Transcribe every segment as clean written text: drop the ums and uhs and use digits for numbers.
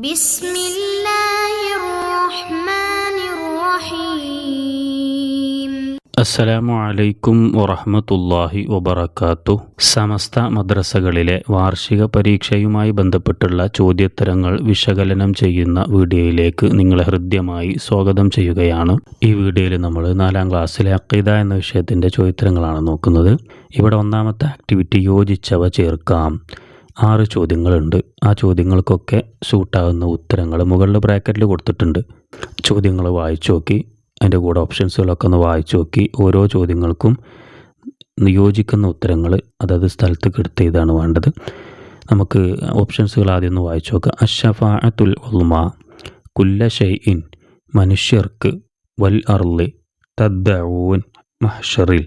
بسم الله الرحمن الرحيم അസ്സലാമു അലൈക്കും വറഹ്മത്തുള്ളാഹി വബറകാതുഹു. സമസ്ത മദ്രസകളിലെ വാർഷിക പരീക്ഷയുമായി ബന്ധപ്പെട്ടുള്ള ചോദ്യോത്തരങ്ങൾ വിശകലനം ചെയ്യുന്ന വീഡിയോയിലേക്ക് നിങ്ങളെ ഹൃദ്യമായി സ്വാഗതം ചെയ്യുകയാണ്. ഈ വീഡിയോയിൽ നമ്മൾ 4ാം ക്ലാസ്സിലെ അഖീദ എന്ന വിഷയത്തിൻ്റെ ചോദ്യോത്തരങ്ങളാണ് നോക്കുന്നത്. ഇവിടെ ഒന്നാമത്തെ ആക്ടിവിറ്റി യോജിച്ചവ ചേർക്കാം. 6 ചോദ്യങ്ങളുണ്ട്. ആ ചോദ്യങ്ങൾക്കൊക്കെ സൂട്ടാകുന്ന ഉത്തരങ്ങൾ മുകളിൽ ബ്രാക്കറ്റിൽ കൊടുത്തിട്ടുണ്ട്. ചോദ്യങ്ങൾ വായിച്ചു നോക്കി, അതിൻ്റെ കൂടെ ഓപ്ഷൻസുകളൊക്കെ ഒന്ന് വായിച്ചു നോക്കി, ഓരോ ചോദ്യങ്ങൾക്കും യോജിക്കുന്ന ഉത്തരങ്ങൾ അതത് സ്ഥലത്തേക്ക് എടുത്ത് ഇതാണ് വേണ്ടത്. നമുക്ക് ഓപ്ഷൻസുകൾ ആദ്യം ഒന്ന് വായിച്ചു നോക്കാം. അഷ്ശഫാഅത്തുൽ ഉൾമ കുല്ല ഷൈഇൻ, മനുഷ്യർക്ക്, വൽ അർളി, തദ്ദഊൻ, മഹ്ശറിൽ.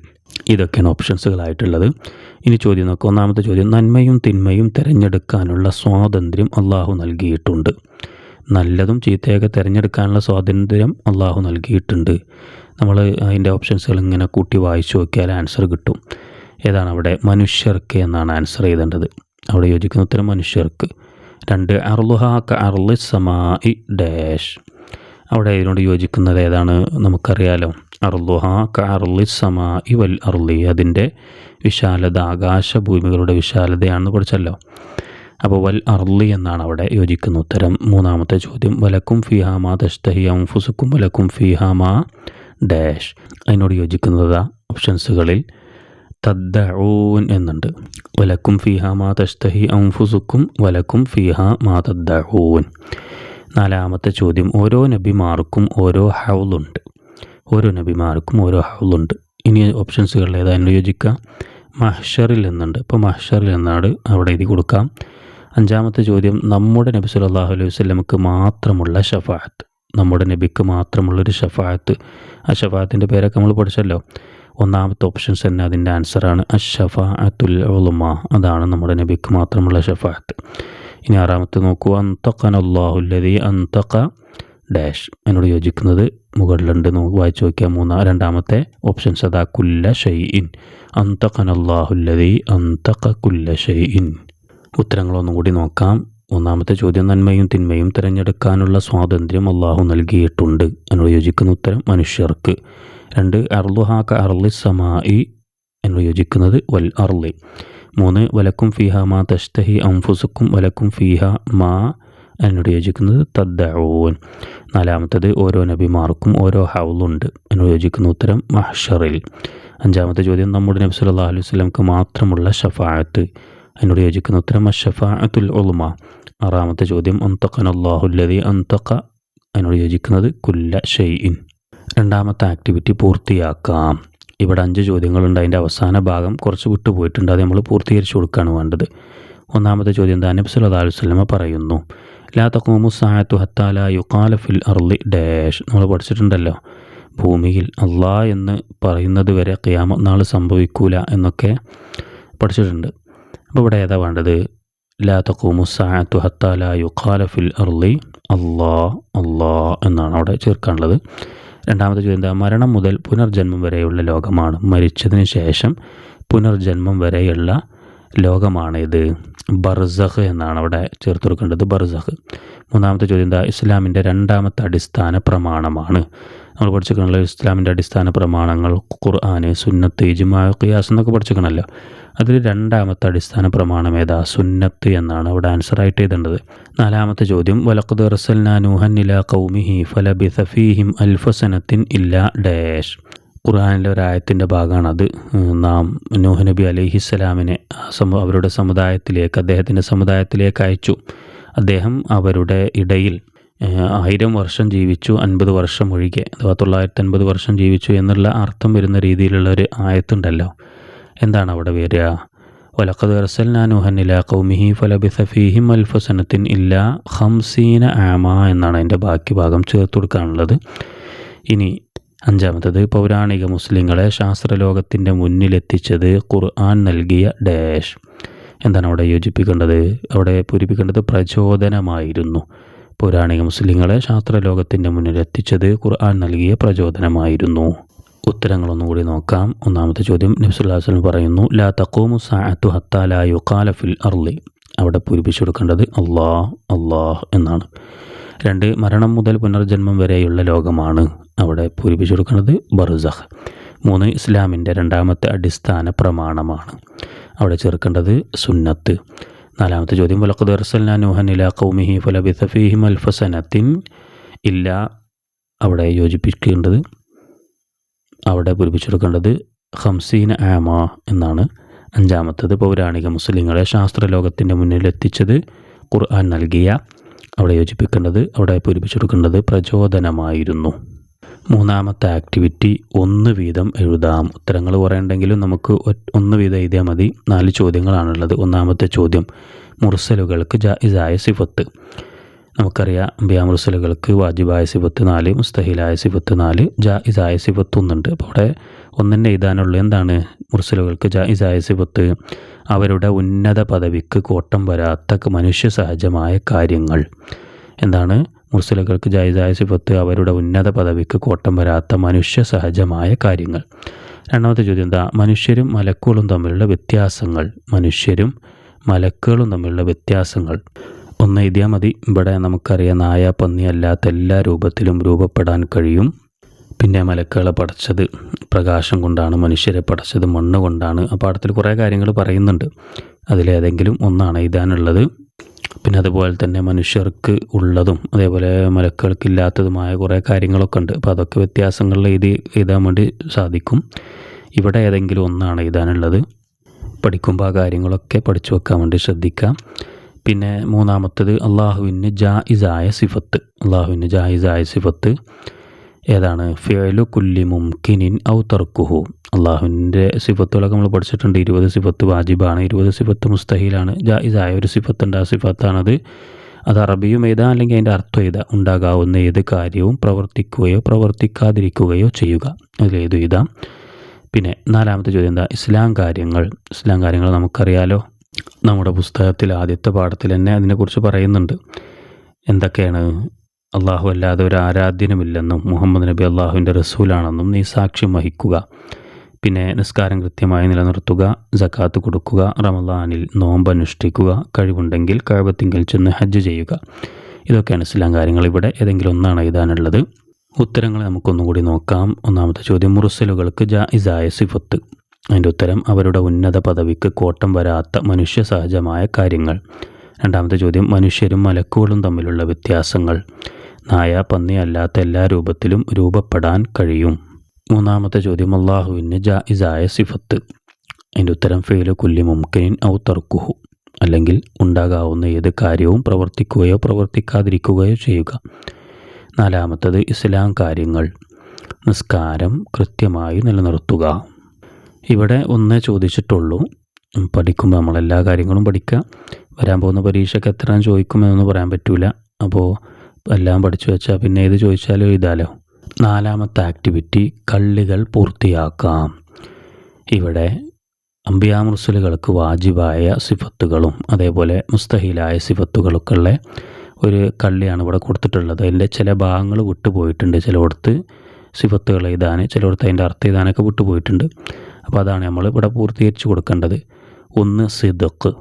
ഇതൊക്കെയാണ് ഓപ്ഷൻസുകളായിട്ടുള്ളത്. ഇനി ചോദ്യം നോക്കാം. ഒന്നാമത്തെ ചോദ്യം, നന്മയും തിന്മയും തിരഞ്ഞെടുക്കാനുള്ള സ്വാതന്ത്ര്യം അള്ളാഹു നൽകിയിട്ടുണ്ട്. നല്ലതും ചീത്തയൊക്കെ തിരഞ്ഞെടുക്കാനുള്ള സ്വാതന്ത്ര്യം അള്ളാഹു നൽകിയിട്ടുണ്ട്. നമ്മൾ അതിൻ്റെ ഓപ്ഷൻസുകൾ ഇങ്ങനെ കൂട്ടി വായിച്ചു നോക്കിയാൽ ആൻസർ കിട്ടും. ഏതാണ് അവിടെ? മനുഷ്യർക്ക് എന്നാണ് ആൻസർ ചെയ്തേണ്ടത്. അവിടെ യോജിക്കുന്ന ഉത്തരം മനുഷ്യർക്ക്. 2, അർളുഹാ ക അർളി സമായി ഡാഷ്. അവിടെ ഇതിനോട് യോജിക്കുന്നത് ഏതാണ്? നമുക്കറിയാലോ. അർളുഹാ ക അർളി സമായി വൽ അർളി, അതിൻ്റെ വിശാലത ആകാശഭൂമികളുടെ വിശാലതയാണെന്ന് പഠിച്ചല്ലോ. അപ്പോൾ വൽ അർളി എന്നാണ് അവിടെ യോജിക്കുന്ന ഉത്തരം. 3ാമത്തെ ചോദ്യം, വലക്കും ഫീഹാമാ തഷ്തഹി അൻഫുസുക്കും വലക്കും ഫീഹാമാ ഡാഷ്. അതിനോട് യോജിക്കുന്നത് ഓപ്ഷൻസുകളിൽ തദ്ദഊൻ എന്നുണ്ട്. വലക്കും ഫീഹാമാ തഷ്തഹി അൻഫുസുക്കും വലക്കും ഫീഹാമാ തദ്ദഊൻ. 4ാമത്തെ ചോദ്യം, ഓരോ നബിമാർക്കും ഓരോ ഹൗലുണ്ട്. ഓരോ നബിമാർക്കും ഓരോ ഹൗലുണ്ട്. ഇനി ഓപ്ഷൻസുകളിൽ ഏതായാലും യോജിക്കുക. മഹ്ശറിൽ എന്നുണ്ട്. ഇപ്പോൾ മഹ്ശറിൽ എന്നാണ് അവിടെ എഴുതി കൊടുക്കാം. 5ാമത്തെ ചോദ്യം, നമ്മുടെ നബി സല്ലല്ലാഹു അലൈഹി വസല്ലമക്ക് മാത്രമുള്ള ഷഫാഅത്ത്. നമ്മുടെ നബിക്ക് മാത്രമുള്ളൊരു ഷഫാഅത്ത്. ആ ഷഫാഅത്തിൻ്റെ പേരൊക്കെ നമ്മൾ പഠിച്ചല്ലോ. 1ാമത്തെ ഓപ്ഷൻസ് തന്നെ അതിൻ്റെ ആൻസറാണ്. അഷ്ശഫാഅത്തുൽ ഉൾമ, അതാണ് നമ്മുടെ നബിക്ക് മാത്രമുള്ള ഷഫാഅത്ത്. ഇനി 6ാമത്തെ നോക്കൂ. അന്തഖനല്ലാഹു അല്ലദീ അന്തഖ ഡാഷ്. അതിനോട് യോജിക്കുന്നത് മുകളിലുണ്ട്, നമുക്ക് വായിച്ചു നോക്കിയാൽ 2ാമത്തെ ഓപ്ഷൻസ് അതാ കുല്ല ഷൈഇൻ. അന്തഖനല്ലാഹു അല്ലദീ അന്തഖ കുല്ല ഷൈഇൻ. ഉത്തരങ്ങളൊന്നും കൂടി നോക്കാം. 1ാമത്തെ ചോദ്യം, നന്മയും തിന്മയും തിരഞ്ഞെടുക്കാനുള്ള സ്വാതന്ത്ര്യം അള്ളാഹു നൽകിയിട്ടുണ്ട്. അതിനോട് യോജിക്കുന്ന ഉത്തരം മനുഷ്യർക്ക്. 2, അർളുഹാ ക അർളി സമായി. അതിനോട് യോജിക്കുന്നത് വൽ അർളി. 3, വലക്കും ഫീഹ മാ തഷ്തഹി അൻഫുസുക്കും വലക്കും ഫീഹ മാ. അതിനോട് യോജിക്കുന്നത് തദ്ദഊൻ. 4ാമത്തത്, ഓരോ നബിമാർക്കും ഓരോ ഹൗലുണ്ട്. അതിനോട് യോജിക്കുന്ന ഉത്തരം മഹ്ശറിൽ. 5ാമത്തെ ചോദ്യം, നമ്മുടെ നബി സല്ലല്ലാഹു അലൈഹി വസല്ലമക്ക് മാത്രമുള്ള ഷഫാഅത്ത്. അതിനോട് യോജിക്കുന്ന ഉത്തരം അഷ്ശഫാഅത്തുൽ ഉൾമ. 6ാമത്തെ ചോദ്യം, അന്തഖനല്ലാഹു അല്ലദീ അന്തഖ. അതിനോട് യോജിക്കുന്നത് കുല്ല ഷൈഇൻ. 2ാമത്തെ ആക്ടിവിറ്റി പൂർത്തിയാക്കാം. ഇവിടെ 5 ചോദ്യങ്ങളുണ്ട്. അതിൻ്റെ അവസാന ഭാഗം കുറച്ച് വിട്ടുപോയിട്ടുണ്ട്. അത് നമ്മൾ പൂർത്തീകരിച്ചു കൊടുക്കുകയാണ് വേണ്ടത്. 1ാമത്തെ ചോദ്യം, നബി സല്ലല്ലാഹു അലൈഹി വസല്ലമ പറയുന്നു, ലാ തഖൂമു സ്സാഅത്തു ഹത്താ ലാ യുഖാല ഫിൽ അർളി ഡാഷ്. നമ്മൾ പഠിച്ചിട്ടുണ്ടല്ലോ. ഭൂമിയിൽ അള്ളാഹ് എന്ന് പറയുന്നത് വരെ ഖിയാമത്ത് നാൾ സംഭവിക്കൂല എന്നൊക്കെ പഠിച്ചിട്ടുണ്ട്. അപ്പോൾ ഇവിടെ ഏതാ വേണ്ടത്? ലാ തഖൂമു സ്സാഅത്തു ഹത്താ ലാ യുഖാല ഫിൽ അർളി അള്ളാഹ് എന്നാണ് അവിടെ ചേർക്കാനുള്ളത്. 2ാമത്തെ ചോദ്യം, മരണം മുതൽ പുനർജന്മം വരെയുള്ള ലോകമാണ്. മരിച്ചതിന് ശേഷം പുനർജന്മം വരെയുള്ള ലോകമാണിത്. ബർസഖ് എന്നാണ് അവിടെ ചേർത്ത് കൊടുക്കേണ്ടത്, ബർസഖ്. 3ാമത്തെ ചോദ്യം, ഇസ്ലാമിൻ്റെ 2ാമത്തെ അടിസ്ഥാന പ്രമാണമാണ്. നമ്മൾ പഠിച്ചിട്ടുള്ള ഇസ്ലാമിൻ്റെ അടിസ്ഥാന പ്രമാണങ്ങൾ ഖുർആന്, സുന്നത്ത്, ഇജ്മാ, ഖിയാസ് എന്നൊക്കെ പഠിച്ചിട്ടുണ്ടല്ലോ. അതിൽ 2ാമത്തെ അടിസ്ഥാന പ്രമാണം ഏതാ? സുന്നത്ത് എന്നാണ് അവിടെ ആൻസറായിട്ട് എഴുതേണ്ടത്. 4ാമത്തെ ചോദ്യം, വലഖദ് അർസൽനാ നൂഹൻ ഇലാ ഖൗമിഹി ഫലബിസ ഫീഹിം അൽഫ സനത്തിൻ ഇല്ലാ ഡാഷ്. ഖുർആനിലെ ഒരായത്തിൻ്റെ ഭാഗമാണത്. നാം നൂഹ് നബി അലൈഹിസ്സലാമിനെ അവരുടെ സമുദായത്തിലേക്ക്, അദ്ദേഹത്തിൻ്റെ സമുദായത്തിലേക്ക് അയച്ചു. അദ്ദേഹം അവരുടെ ഇടയിൽ 1000 വർഷം ജീവിച്ചു, 50 വർഷം ഒഴികെ, അഥവാ 950 വർഷം ജീവിച്ചു എന്നുള്ള അർത്ഥം വരുന്ന രീതിയിലുള്ള ഒരു ആയത്തുണ്ടല്ലോ. എന്താണ് അവിടെ വരിക? വലഖദ് അർസൽനാ നൂഹൻ ഇലാ ഖൗമിഹി ഫലബിസ ഫീഹിം അൽഫ സനത്തിൻ ഇല്ലാ 50 ആമാ എന്നാണ് അതിൻ്റെ ബാക്കി ഭാഗം ചേർത്ത് കൊടുക്കാനുള്ളത്. ഇനി 5ാമത്തത്, പൗരാണിക മുസ്ലിങ്ങളെ ശാസ്ത്രലോകത്തിൻ്റെ മുന്നിലെത്തിച്ചത് ഖുർആൻ നൽകിയ ഡാഷ്. എന്താണ് അവിടെ യോജിപ്പിക്കേണ്ടത്? അവിടെ പൂരിപ്പിക്കേണ്ടത് പ്രചോദനമായിരുന്നു. പൗരാണിക മുസ്ലിങ്ങളെ ശാസ്ത്രലോകത്തിൻ്റെ മുന്നിലെത്തിച്ചത് ഖുർആൻ നൽകിയ പ്രചോദനമായിരുന്നു. ഉത്തരങ്ങളൊന്നുകൂടി നോക്കാം. 1ാമത്തെ ചോദ്യം, നബി സല്ലല്ലാഹു അലൈഹി വസല്ലം പറയുന്നു, ലാ തഖൂമു സ്സാഅത്തു ഹത്താ ലാ യുഖാല ഫിൽ അർളി. അവിടെ പൂരിപ്പിച്ചു കൊടുക്കേണ്ടത് അല്ലാഹ് അല്ലാഹ് എന്നാണ്. 2 മരണം മുതൽ പുനർജന്മം വരെയുള്ള ലോകമാണ്, അവിടെ പൂരിപ്പിച്ചു കൊടുക്കുന്നത് ബർസഖ്. 3 ഇസ്ലാമിൻ്റെ രണ്ടാമത്തെ അടിസ്ഥാന പ്രമാണമാണ്, അവിടെ ചേർക്കേണ്ടത് സുന്നത്ത്. 4ാമത്തെ ചോദ്യം വലഖദ് അർസൽനാ നൂഹൻ ഇലാ ഖൗമിഹി ഫലബിഥ ഫീഹിം അൽഫ സനത്തിൻ ഇല്ല, അവിടെ യോജിപ്പിക്കേണ്ടത് അവിടെ പൂരിപ്പിച്ചു കൊടുക്കേണ്ടത് 50 ആമ എന്നാണ്. 5ാമത്തത് പൗരാണിക മുസ്ലിങ്ങളെ ശാസ്ത്രലോകത്തിൻ്റെ മുന്നിലെത്തിച്ചത് ഖുർആൻ നൽകിയ, അവിടെ യോജിപ്പിക്കേണ്ടത് അവിടെ പൂരിപ്പിച്ചു കൊടുക്കേണ്ടത് പ്രചോദനമായിരുന്നു. 3ാമത്തെ ആക്ടിവിറ്റി 1 വീതം എഴുതാം. ഉത്തരങ്ങൾ കുറേ ഉണ്ടെങ്കിലും നമുക്ക് 1 വീതം എഴുതിയാൽ മതി. 4 ചോദ്യങ്ങളാണുള്ളത്. 1ാമത്തെ ചോദ്യം മുർസലുകൾക്ക് ജായിസായ സിഫത്ത്. നമുക്കറിയാം അംബിയാ മുർസലുകൾക്ക് വാജിബായ സിഫത്ത് 4, മുസ്തഹിലായ സിഫത്ത് 4, ജായിസായ സിഫത്ത് 1 ഉണ്ട്. അപ്പോൾ അവിടെ 1 എഴുതാനുള്ളത് എന്താണ്? മുർസലുകൾക്ക് ജായിസായ സിഫത്ത് അവരുടെ ഉന്നത പദവിക്ക് കോട്ടം വരാത്ത മനുഷ്യ സഹജമായ കാര്യങ്ങൾ. എന്താണ് മുർസലുകൾക്ക് ജായിസായ സിഫത്ത്? അവരുടെ ഉന്നത പദവിക്ക് കോട്ടം വരാത്ത മനുഷ്യ സഹജമായ കാര്യങ്ങൾ. 2ാമത്തെ ചോദ്യം എന്താ? മനുഷ്യരും മലക്കുകളും തമ്മിലുള്ള വ്യത്യാസങ്ങൾ. മനുഷ്യരും മലക്കുകളും തമ്മിലുള്ള വ്യത്യാസങ്ങൾ 1 എഴുതിയാൽ മതി. ഇവിടെ നമുക്കറിയാം നായ പന്നി അല്ലാത്ത എല്ലാ രൂപത്തിലും രൂപപ്പെടാൻ കഴിയും. പിന്നെ മലക്കുകളെ പടച്ചത് പ്രകാശം കൊണ്ടാണ്, മനുഷ്യരെ പടച്ചത് മണ്ണ് കൊണ്ടാണ്. ആ പാഠത്തിൽ കുറേ കാര്യങ്ങൾ പറയുന്നുണ്ട്, അതിലേതെങ്കിലും 1 എഴുതാനുള്ളത്. പിന്നെ അതുപോലെ തന്നെ മനുഷ്യർക്ക് ഉള്ളതും അതേപോലെ മലക്കുകൾക്കില്ലാത്തതുമായ കുറേ കാര്യങ്ങളൊക്കെ ഉണ്ട്. അപ്പോൾ അതൊക്കെ വ്യത്യാസങ്ങളിൽ എഴുതാൻ വേണ്ടി സാധിക്കും. ഇവിടെ ഏതെങ്കിലും 1 എഴുതാനുള്ളത്. പഠിക്കുമ്പോൾ ആ കാര്യങ്ങളൊക്കെ പഠിച്ചു വെക്കാൻ വേണ്ടി ശ്രദ്ധിക്കാം. പിന്നെ 3ാമത്തത് അള്ളാഹുവിന് ജായിസായ സിഫത്ത്. അള്ളാഹുവിന് ജായിസായ സിഫത്ത് ഏതാണ്? ഫിഅലു കുല്ലി മുംകിനിൻ ഔ തർക്കുഹു. അള്ളാഹുവിൻ്റെ സിഫത്തുകളൊക്കെ നമ്മൾ പഠിച്ചിട്ടുണ്ട്. 20 സിഫത്ത് വാജിബാണ്, 20 സിഫത്ത് മുസ്തഹീലാണ്. ജായിസായ ഒരു സിഫത്തുണ്ട്, ആ സിഫത്താണത്. അത് അറബിയും എഴുതാം, അല്ലെങ്കിൽ അതിൻ്റെ അർത്ഥം എഴുതാം. ഉണ്ടാകാവുന്ന ഏത് കാര്യവും പ്രവർത്തിക്കുകയോ പ്രവർത്തിക്കാതിരിക്കുകയോ ചെയ്യുക, അതിലേത് എഴുതാം. പിന്നെ 4ാമത്തെ ചോദ്യം എന്താ? ഇസ്ലാം കാര്യങ്ങൾ. ഇസ്ലാം കാര്യങ്ങൾ നമുക്കറിയാലോ, നമ്മുടെ പുസ്തകത്തിൽ ആദ്യത്തെ പാഠത്തിൽ തന്നെ അതിനെക്കുറിച്ച് പറയുന്നുണ്ട്. എന്തൊക്കെയാണ്? അള്ളാഹു അല്ലാതെ ഒരു ആരാധ്യനുമില്ലെന്നും മുഹമ്മദ് നബി അള്ളാഹുവിൻ്റെ റസൂലാണെന്നും നീ സാക്ഷ്യം വഹിക്കുക. പിന്നെ നിസ്കാരം കൃത്യമായി നിലനിർത്തുക, സക്കാത്ത് കൊടുക്കുക, റമളാനിൽ നോമ്പ് അനുഷ്ഠിക്കുക, കഴിവുണ്ടെങ്കിൽ കഅബത്തിങ്കൽ ചെന്ന് ഹജ്ജ് ചെയ്യുക. ഇതൊക്കെയാണ് ഇസ്ലാം കാര്യങ്ങൾ. ഇവിടെ ഏതെങ്കിലും 1 എഴുതാനുള്ളത്. ഉത്തരങ്ങൾ നമുക്കൊന്നുകൂടി നോക്കാം. 1ാമത്തെ ചോദ്യം മുർസലുകൾക്ക് ജായിസായ സിഫത്ത്. അതിൻ്റെ ഉത്തരം അവരുടെ ഉന്നത പദവിക്ക് കോട്ടം വരാത്ത മനുഷ്യ സഹജമായ കാര്യങ്ങൾ. 2ാമത്തെ ചോദ്യം മനുഷ്യരും മലക്കുകളും തമ്മിലുള്ള വ്യത്യാസങ്ങൾ. നായ പന്നി അല്ലാത്ത എല്ലാ രൂപത്തിലും രൂപപ്പെടാൻ കഴിയും. 3ാമത്തെ ചോദ്യം അള്ളാഹുവിന് ജായിസായ സിഫത്ത്. അതിൻ്റെ ഉത്തരം ഫിഅലു കുല്ലി മുംകിനിൻ ഔ തർക്കുഹു, അല്ലെങ്കിൽ ഉണ്ടാകാവുന്ന ഏത് കാര്യവും പ്രവർത്തിക്കുകയോ പ്രവർത്തിക്കാതിരിക്കുകയോ ചെയ്യുക. 4ാമത്തത് ഇസ്ലാം കാര്യങ്ങൾ. നിസ്കാരം കൃത്യമായി നിലനിർത്തുക. ഇവിടെ 1 ചോദിച്ചിട്ടുള്ളൂ. പഠിക്കുമ്പോൾ നമ്മളെല്ലാ കാര്യങ്ങളും പഠിക്കുക. വരാൻ പോകുന്ന പരീക്ഷയ്ക്ക് എത്ര ചോദിക്കുമെന്നൊന്നും പറയാൻ പറ്റില്ല. അപ്പോൾ എല്ലാം പഠിച്ചു വെച്ചാൽ പിന്നെ ഏത് ചോദിച്ചാലും എഴുതാലോ. 4ാമത്തെ ആക്ടിവിറ്റി കള്ളികൾ പൂർത്തിയാക്കാം. ഇവിടെ അംബിയാ മുർസലുകൾക്ക് വാജിബായ സിഫത്തുകളും അതേപോലെ മുസ്തഹീലായ സിഫത്തുകളൊക്കെ ഉള്ള ഒരു കള്ളിയാണ് ഇവിടെ കൊടുത്തിട്ടുള്ളത്. അതിൻ്റെ ചില ഭാഗങ്ങൾ വിട്ടുപോയിട്ടുണ്ട്. ചിലയിടത്ത് സിഫത്തുകൾ എഴുതാൻ, ചിലയിടത്ത് അതിൻ്റെ അർത്ഥം എഴുതാനൊക്കെ വിട്ടുപോയിട്ടുണ്ട്. അപ്പോൾ അതാണ് നമ്മൾ ഇവിടെ പൂർത്തീകരിച്ച് കൊടുക്കേണ്ടത്. 1 സിദ്ഖ്,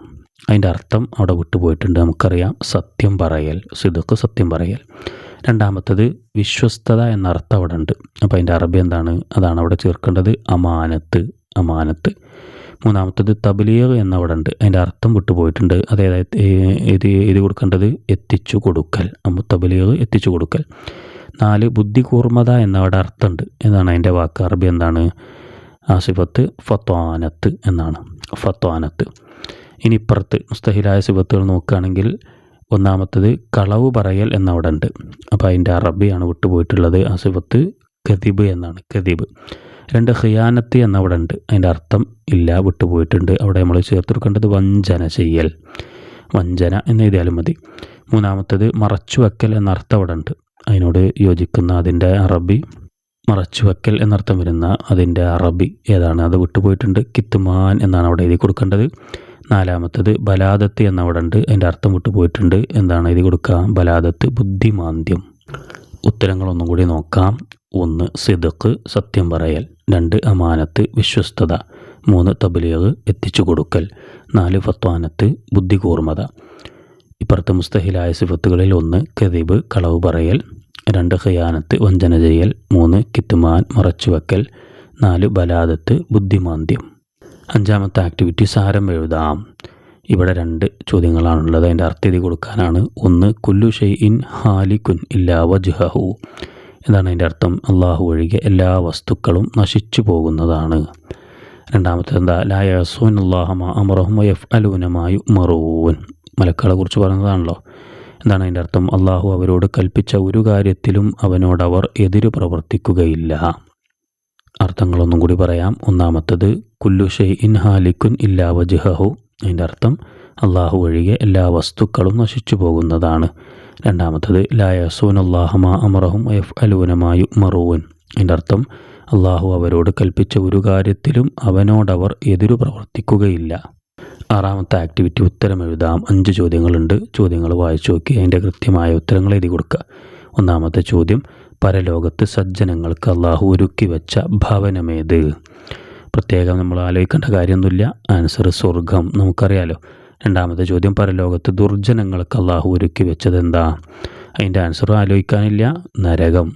അതിൻ്റെ അർത്ഥം അവിടെ വിട്ടുപോയിട്ടുണ്ട്. നമുക്കറിയാം സത്യം പറയൽ, സിദ്ഖ് സത്യം പറയൽ. 2ാമത്തത് വിശ്വസ്തത എന്ന അർത്ഥം അവിടെ ഉണ്ട്. അപ്പോൾ അതിൻ്റെ അറബി എന്താണ്? അതാണ് അവിടെ ചേർക്കേണ്ടത് അമാനത്ത്, അമാനത്ത്. 3ാമത്തത് തബ്ലീഗ് എന്നവിടെ ഉണ്ട്. അതിൻ്റെ അർത്ഥം വിട്ടുപോയിട്ടുണ്ട്. അതായത് ഇത് കൊടുക്കേണ്ടത് എത്തിച്ചു കൊടുക്കൽ, തബ്ലീഗ് എത്തിച്ചു കൊടുക്കൽ. 4 ബുദ്ധികൂർമ്മത എന്നവിടെ അർത്ഥമുണ്ട്. എന്നാണ് അതിൻ്റെ വാക്ക്? അറബി എന്താണ്? ആ സിഫത്ത് ഫത്വാനത്ത് എന്നാണ്, ഫത്വാനത്ത്. ഇനി ഇപ്പുറത്ത് മുസ്തഹിലായ സിഫത്തുകൾ നോക്കുകയാണെങ്കിൽ 1ാമത്തത് കളവ് പറയൽ എന്നവിടെ ഉണ്ട്. അപ്പോൾ അതിൻ്റെ അറബിയാണ് വിട്ടുപോയിട്ടുള്ളത്. ആ സിഫത്ത് കദിബ് എന്നാണ്, കദിബ്. 2 ഖിയാനത്ത് എന്നവിടെ ഉണ്ട്. അതിൻ്റെ അർത്ഥം ഇല്ല, വിട്ടുപോയിട്ടുണ്ട്. അവിടെ നമ്മൾ ചേർത്ത് കൊടുക്കേണ്ടത് വഞ്ചന ചെയ്യൽ, വഞ്ചന എന്ന് എഴുതിയാലും മതി. 3ാമത്തത് മറച്ചു വെക്കൽ എന്നർത്ഥം അവിടെ ഉണ്ട്. അതിനോട് യോജിക്കുന്ന അതിൻ്റെ അറബി, മറച്ചു വെക്കൽ എന്നർത്ഥം വരുന്ന അതിൻ്റെ അറബി ഏതാണ്? അത് വിട്ടുപോയിട്ടുണ്ട്. കിത്തുമാൻ എന്നാണ് അവിടെ എഴുതി കൊടുക്കേണ്ടത്. 4ാമത്തത് ബലാദത്ത് എന്നവിടെ ഉണ്ട്. അതിൻ്റെ അർത്ഥം വിട്ടുപോയിട്ടുണ്ട്. എന്താണ് എഴുതി കൊടുക്കുക? ബലാദത്ത് ബുദ്ധിമാന്ദ്യം. ഉത്തരങ്ങളൊന്നും കൂടി നോക്കാം. 1 സിദ്ഖ് സത്യം പറയൽ, 2 അമാനത്ത് വിശ്വസ്തത, 3 തബ്ലീഗ് എത്തിച്ചു കൊടുക്കൽ, 4 ഫത്വാനത്ത് ബുദ്ധി കൂർമ്മത. ഇപ്പുറത്തെ മുസ്തഹിലായ സിഫത്തുകളിൽ 1 കദിബ് കളവ് പറയൽ, 2 ഖിയാനത്ത് വഞ്ചന ചെയ്യൽ, 3 കിത്മാൻ മറച്ചുവെക്കൽ, 4 ബലാദത്ത് ബുദ്ധിമാന്ദ്യം. 5ാമത്തെ ആക്ടിവിറ്റി സാരം എഴുതാം. ഇവിടെ 2 ചോദ്യങ്ങളാണുള്ളത്. അതിൻ്റെ അർത്ഥം എഴുതി കൊടുക്കാനാണ്. 1 കുല്ലു ഷൈഇൻ ഹാലിക്കുൻ ഇല്ലാ വജ്ഹഹു. എന്താണ് അതിൻ്റെ അർത്ഥം? അള്ളാഹു ഒഴികെ എല്ലാ വസ്തുക്കളും നശിച്ചു പോകുന്നതാണ്. 2ാമത്തേത് എന്താ? ലാ യഅ്സൂനല്ലാഹ മാ അമറഹും വയഫ്അലൂന മാ യുഅ്മറൂൻ. മലക്കുകളെ കുറിച്ച് പറയുന്നതാണല്ലോ. എന്താണ് അതിൻ്റെ അർത്ഥം? അള്ളാഹു അവരോട് കൽപ്പിച്ച ഒരു കാര്യത്തിലും അവനോടവർ എതിരു പ്രവർത്തിക്കുകയില്ല. അർത്ഥങ്ങളൊന്നും കൂടി പറയാം. 1ാമത്തേത് കുല്ലു ഷൈഇൻ ഹാലിക്കുൻ ഇല്ലാ വജ്ഹഹു. അതിൻ്റെ അർത്ഥം അള്ളാഹു ഒഴികെ എല്ലാ വസ്തുക്കളും നശിച്ചു പോകുന്നതാണ്. 2ാമത്തേത് ലാ യഅ്സൂനല്ലാഹ മാ അമറഹും വയഫ്അലൂന മാ യുഅ്മറൂൻ. അതിൻ്റെ അർത്ഥം അള്ളാഹു അവരോട് കൽപ്പിച്ച ഒരു കാര്യത്തിലും അവനോടവർ എതിരു പ്രവർത്തിക്കുകയില്ല. 6ാമത്തെ ആക്ടിവിറ്റി ഉത്തരം എഴുതാം. 5 ചോദ്യങ്ങളുണ്ട്. ചോദ്യങ്ങൾ വായിച്ചു നോക്കി അതിൻ്റെ കൃത്യമായ ഉത്തരങ്ങൾ എഴുതി കൊടുക്കുക. 1ാമത്തെ ചോദ്യം, പരലോകത്ത് സജ്ജനങ്ങൾക്ക് അള്ളാഹു ഒരുക്കി വെച്ച ഭവനമേത്? പ്രത്യേകം നമ്മൾ ആലോചിക്കേണ്ട കാര്യമൊന്നുമില്ല. ആൻസർ സ്വർഗം, നമുക്കറിയാലോ. 2ാമത്തെ ചോദ്യം, പരലോകത്ത് ദുർജനങ്ങൾക്ക് അള്ളാഹു ഒരുക്കി വെച്ചത് എന്താ? അതിൻ്റെ ആൻസർ ആലോചിക്കാനില്ല, നരകം.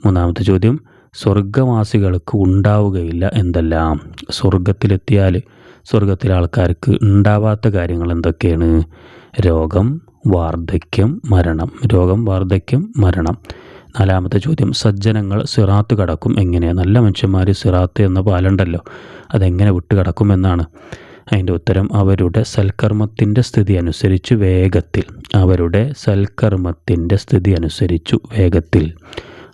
3ാമത്തെ ചോദ്യം, സ്വർഗവാസികൾക്ക് ഉണ്ടാവുകയില്ല എന്തെല്ലാം? സ്വർഗത്തിലെത്തിയാൽ സ്വർഗത്തിലെ ആൾക്കാർക്ക് ഉണ്ടാവാത്ത കാര്യങ്ങൾ എന്തൊക്കെയാണ്? രോഗം, വാർദ്ധക്യം, മരണം. രോഗം, വാർദ്ധക്യം, മരണം. 4ാമത്തെ ചോദ്യം, സജ്ജനങ്ങൾ സിറാത്ത് കടക്കും എങ്ങനെ? നല്ല മനുഷ്യന്മാർ സിറാത്ത് എന്ന പാലുണ്ടല്ലോ, അതെങ്ങനെ വിട്ട് കടക്കുമെന്നാണ്. അതിൻ്റെ ഉത്തരം അവരുടെ സൽക്കർമ്മത്തിൻ്റെ സ്ഥിതി അനുസരിച്ച് വേഗത്തിൽ. അവരുടെ സൽക്കർമ്മത്തിൻ്റെ സ്ഥിതി അനുസരിച്ചു വേഗത്തിൽ.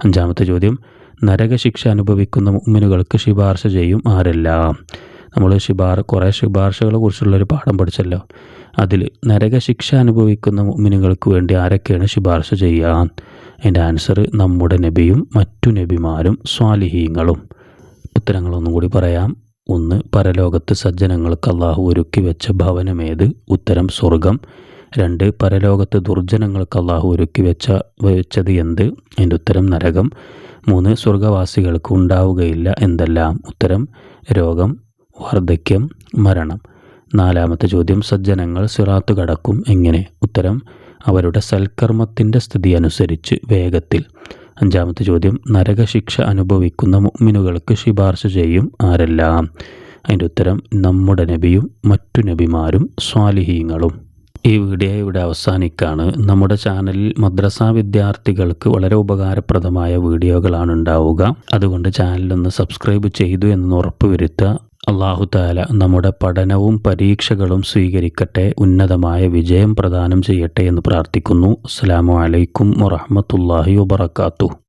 5ാമത്തെ ചോദ്യം, നരകശിക്ഷ അനുഭവിക്കുന്ന മുഅ്മിനുകൾക്ക് ശുപാർശ ചെയ്യും ആരെല്ലാം? നമ്മൾ കുറേ ശുപാർശകളെ കുറിച്ചുള്ളൊരു പാഠം പഠിച്ചല്ലോ. അതിൽ നരകശിക്ഷ അനുഭവിക്കുന്ന മുഅ്മിനുകൾക്ക് വേണ്ടി ആരൊക്കെയാണ് ശുപാർശ ചെയ്യാൻ? അതിൻ്റെ ആൻസർ നമ്മുടെ നബിയും മറ്റു നബിമാരും സ്വാലിഹീങ്ങളും. ഉത്തരങ്ങളൊന്നും കൂടി പറയാം. 1 പരലോകത്ത് സജ്ജനങ്ങൾക്ക് അള്ളാഹു ഒരുക്കി വെച്ച ഭവനമേത്? ഉത്തരം സ്വർഗം. 2 പരലോകത്ത് ദുർജനങ്ങൾക്ക് അള്ളാഹു ഒരുക്കി വെച്ചത് എന്ത്? അതിൻ്റെ ഉത്തരം നരകം. 3 സ്വർഗവാസികൾക്ക് ഉണ്ടാവുകയില്ല എന്തെല്ലാം? ഉത്തരം രോഗം, വാർദ്ധക്യം, മരണം. 4ാമത്തെ ചോദ്യം, സജ്ജനങ്ങൾ സിറാത്ത് കടക്കും എങ്ങനെ? ഉത്തരം അവരുടെ സൽക്കർമ്മത്തിൻ്റെ സ്ഥിതി അനുസരിച്ച് വേഗത്തിൽ. 5ാമത്തെ ചോദ്യം, നരകശിക്ഷ അനുഭവിക്കുന്ന മുഅ്മിനുകൾക്ക് ശുപാർശ ചെയ്യും ആരെല്ലാം? അതിൻ്റെ ഉത്തരം നമ്മുടെ നബിയും മറ്റു നബിമാരും സ്വാലിഹീങ്ങളും. ഈ വീഡിയോ ഇവിടെ അവസാനിക്കുകയാണ്. നമ്മുടെ ചാനലിൽ മദ്രസ വിദ്യാർത്ഥികൾക്ക് വളരെ ഉപകാരപ്രദമായ വീഡിയോകളാണ് ഉണ്ടാവുക. അതുകൊണ്ട് ചാനലൊന്ന് സബ്സ്ക്രൈബ് ചെയ്തു എന്ന് ഉറപ്പുവരുത്തുക. അല്ലാഹു തആല നമ്മുടെ പഠനവും പരീക്ഷകളും സ്വീകരിക്കട്ടെ, ഉന്നതമായ വിജയം പ്രദാനം ചെയ്യട്ടെ എന്ന് പ്രാർത്ഥിക്കുന്നു. അസ്സലാമു അലൈക്കും വറഹ്മത്തുള്ളാഹി വബറകാതുഹു.